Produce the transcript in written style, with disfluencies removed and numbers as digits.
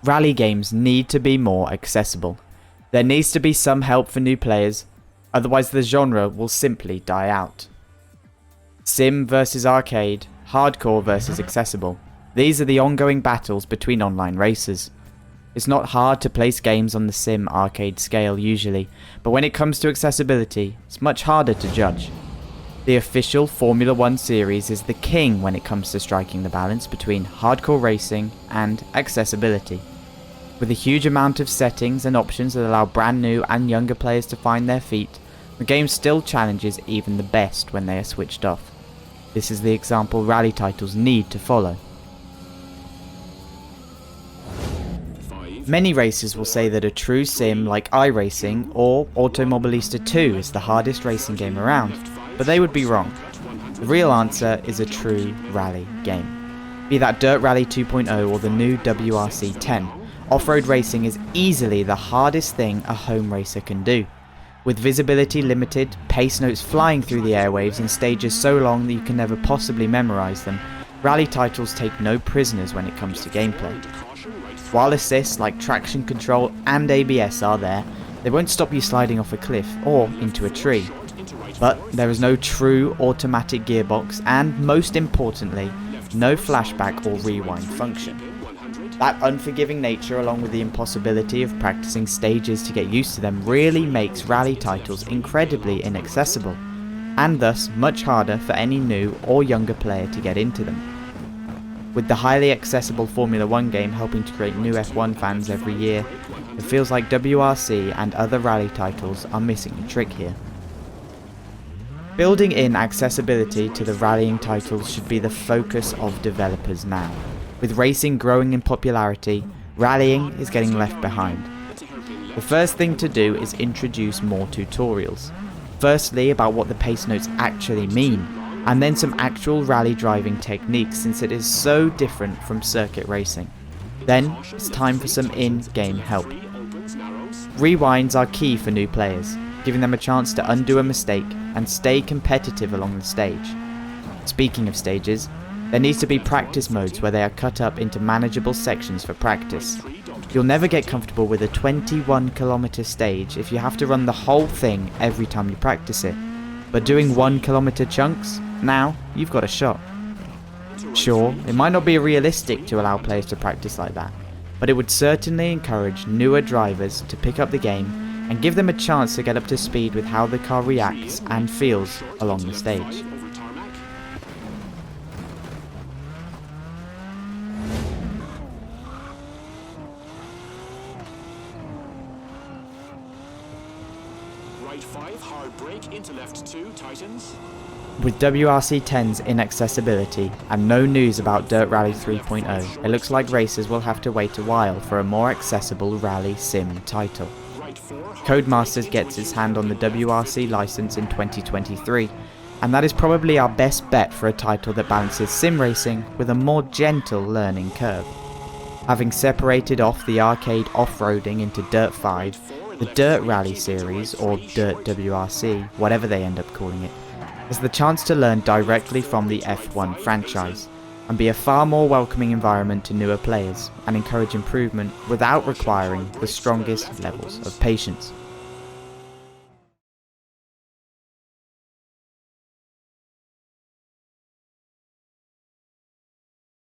Rally games need to be more accessible. There needs to be some help for new players, otherwise the genre will simply die out. Sim versus arcade, hardcore versus accessible. These are the ongoing battles between online racers. It's not hard to place games on the sim arcade scale usually, but when it comes to accessibility, it's much harder to judge. The official Formula 1 series is the king when it comes to striking the balance between hardcore racing and accessibility. With a huge amount of settings and options that allow brand new and younger players to find their feet, the game still challenges even the best when they are switched off. This is the example rally titles need to follow. Many racers will say that a true sim like iRacing or Automobilista 2 is the hardest racing game around, but they would be wrong. The real answer is a true rally game. Be that Dirt Rally 2.0 or the new WRC 10, off-road racing is easily the hardest thing a home racer can do. With visibility limited, pace notes flying through the airwaves and stages so long that you can never possibly memorize them, rally titles take no prisoners when it comes to gameplay. While assists like traction control and ABS are there, they won't stop you sliding off a cliff or into a tree. But there is no true automatic gearbox and, most importantly, no flashback or rewind function. That unforgiving nature, along with the impossibility of practicing stages to get used to them, really makes rally titles incredibly inaccessible, and thus much harder for any new or younger player to get into them. With the highly accessible Formula 1 game helping to create new F1 fans every year, it feels like WRC and other rally titles are missing a trick here. Building in accessibility to the rallying titles should be the focus of developers now. With racing growing in popularity, rallying is getting left behind. The first thing to do is introduce more tutorials. Firstly, about what the pace notes actually mean, and then some actual rally driving techniques since it is so different from circuit racing. Then, it's time for some in-game help. Rewinds are key for new players, giving them a chance to undo a mistake and stay competitive along the stage. Speaking of stages, there needs to be practice modes where they are cut up into manageable sections for practice. You'll never get comfortable with a 21-kilometer stage if you have to run the whole thing every time you practice it. But doing 1-kilometer chunks? Now, you've got a shot. Sure, it might not be realistic to allow players to practice like that, but it would certainly encourage newer drivers to pick up the game and give them a chance to get up to speed with how the car reacts and feels along the stage. Right 5, hard brake, into left 2, tightens. With WRC 10's inaccessibility and no news about Dirt Rally 3.0, it looks like racers will have to wait a while for a more accessible rally sim title. Codemasters gets its hand on the WRC license in 2023, and that is probably our best bet for a title that balances sim racing with a more gentle learning curve. Having separated off the arcade off-roading into Dirt 5, the Dirt Rally series, or Dirt WRC, whatever they end up calling it, has the chance to learn directly from the F1 franchise, and be a far more welcoming environment to newer players, and encourage improvement without requiring the strongest levels of patience.